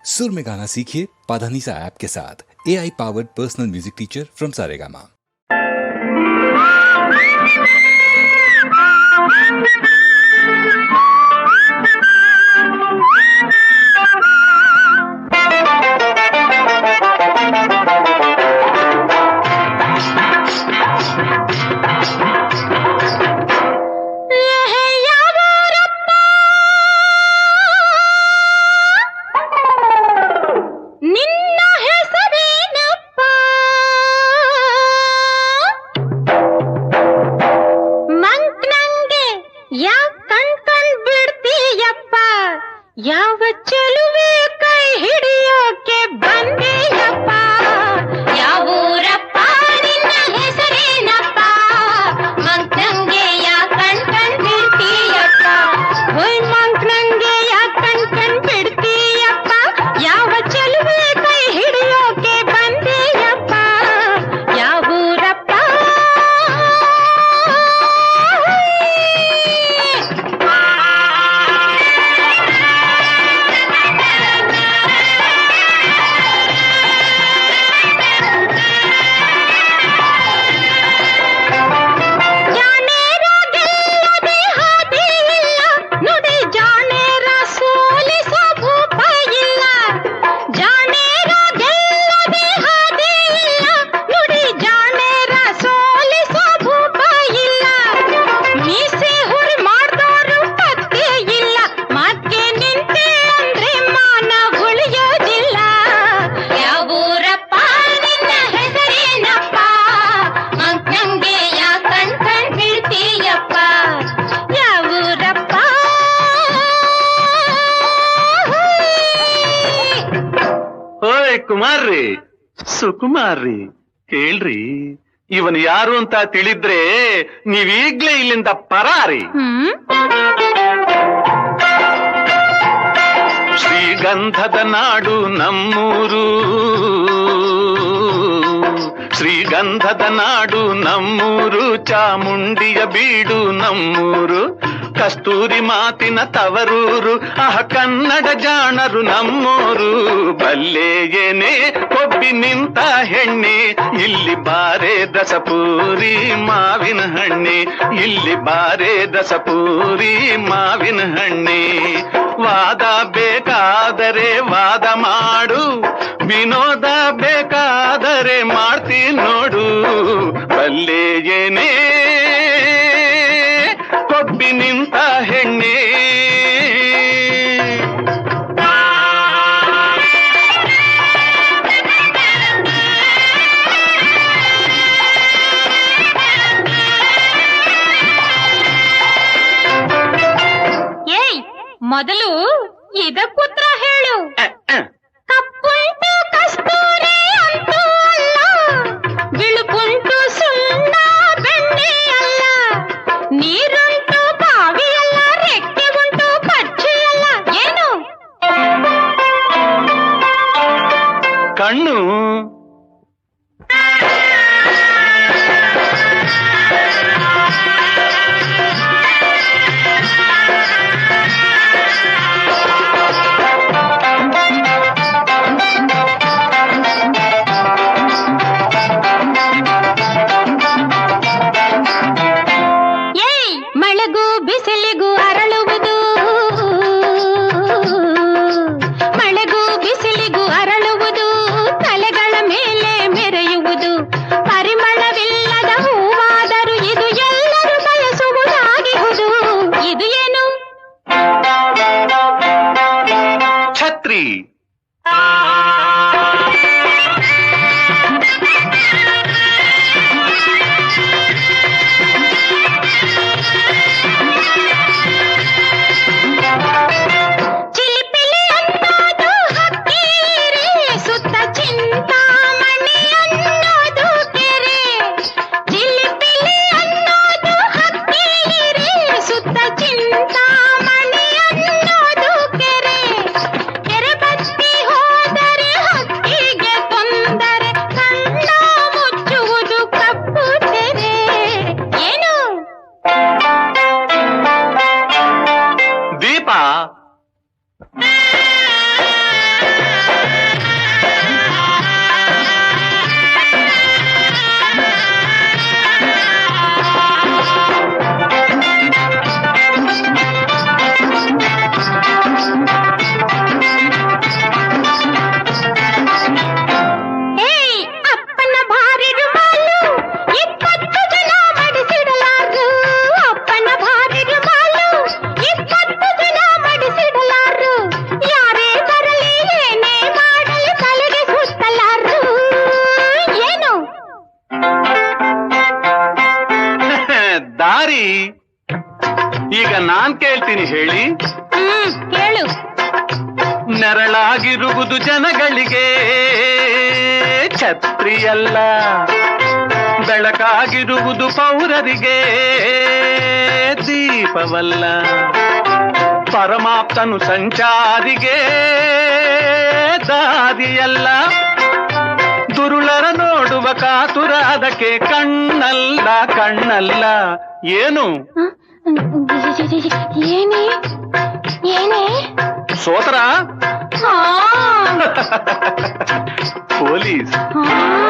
सुर में गाना सीखिए पाधानीसा ऐप के साथ। AI powered personal music teacher from Saregama. ಯಾವ ಚೆಲುವೆ ಕೈ ಹಿಡಿಯೋಕೆ ಬಂದೆಯಪ್ಪ, ಯಾವೂರಪ್ಪ ನಿನ್ನ ಹೆಸರೇನಪ್ಪ, ಮಂಕ್ನಂಗೆ ಯಾ ಕಣ್ ಬಿಡ್ತೀಯಪ್ಪ, ಹೋಯ್ ಮಂಕ್ನಂಗೆ ಯಾ ಕಣ್ ಬಿಡ್ತೀಯಪ್ಪ, ಯಾವ ಚೆಲುವೆ ಕೈ ಹಿಡಿಯೋಕೆ ಬಂದೆಯಪ್ಪ, ಯಾವೂರಪ್ಪ. ಕುಮಾರ್ರಿ, ಸುಕುಮಾರ್ರಿ, ಕೇಳ್ರಿ, ಇವನು ಯಾರು ಅಂತ ತಿಳಿದ್ರೆ ನೀವೀಗ್ಲೇ ಇಲ್ಲಿಂದ ಪರಾರಿ. ಶ್ರೀಗಂಧದ ನಾಡು ನಮ್ಮೂರು, ಶ್ರೀಗಂಧದ ನಾಡು ನಮ್ಮೂರು, ಚಾಮುಂಡಿಯ ಬೀಡು ನಮ್ಮೂರು, ಕಸ್ತೂರಿ ಮಾತಿನ ತವರೂರು, ಕನ್ನಡ ಜಾಣರು ನಮ್ಮೂರು. ಬಲ್ಲೆಯೇನೆ ಕೊಬ್ಬಿ ನಿಂತ ಹೆಣ್ಣೆ, ಇಲ್ಲಿ ಬಾರೆ ದಸಪೂರಿ ಮಾವಿನ ಹಣ್ಣೆ, ಇಲ್ಲಿ ಬಾರೆ ದಸಪೂರಿ ಮಾವಿನ ಹಣ್ಣೆ. ವಾದ ಬೇಕಾದರೆ ವಾದ ಮಾಡು, ವಿನೋದ ಬೇಕಾದರೆ ಮಾಡ್ತೀನಿ ನೋಡು, ಬಲ್ಲೆಯೇನೆ ಕೊಬ್ಬಿ ನಿಂತ ಹೆಣ್ಣೆ. ಏಯ್, ಮೊದಲು ಇದಕ್ಕೂತ್ರ ಹೇಳು. ಕಪ್ಪುಂಟು ಕಸ್ತೂರಿ ಅಂತೂ ಅಲ್ಲ, ಬಿಳುಪುಂಟು ಸುಣ್ಣ ಬೆಣ್ಣೆ ಅಲ್ಲ, ನೀರುಂಟು ಬಾವಿ ಅಲ್ಲ, ರೆಕ್ಕೆ ಉಂಟು ಪಕ್ಷಿ ಅಲ್ಲ, ಏನು ಕಣ್ಣು ನಾನ್ ಕೇಳ್ತೀನಿ ಹೇಳಿ. ಕೇಳು. ನೆರಳಾಗಿರುವುದು ಜನಗಳಿಗೆ ಛತ್ರಿಯಲ್ಲ, ಬೆಳಕಾಗಿರುವುದು ಪೌರರಿಗೆ ದೀಪವಲ್ಲ. ಪರಮಾಪ್ತನು ಸಂಚಾರಿಗೆ ದಾರಿಯಲ್ಲ, ದುರುಳರ ನೋಡುವ ಕಾತುರ ಅದಕ್ಕೆ ಕಣ್ಣಲ್ಲ ಕಣ್ಣಲ್ಲ. ಏನು ಏನೇ ಏನೇ ಸೋತರ ಹಾ ಪೊಲೀಸ್. ಹಾ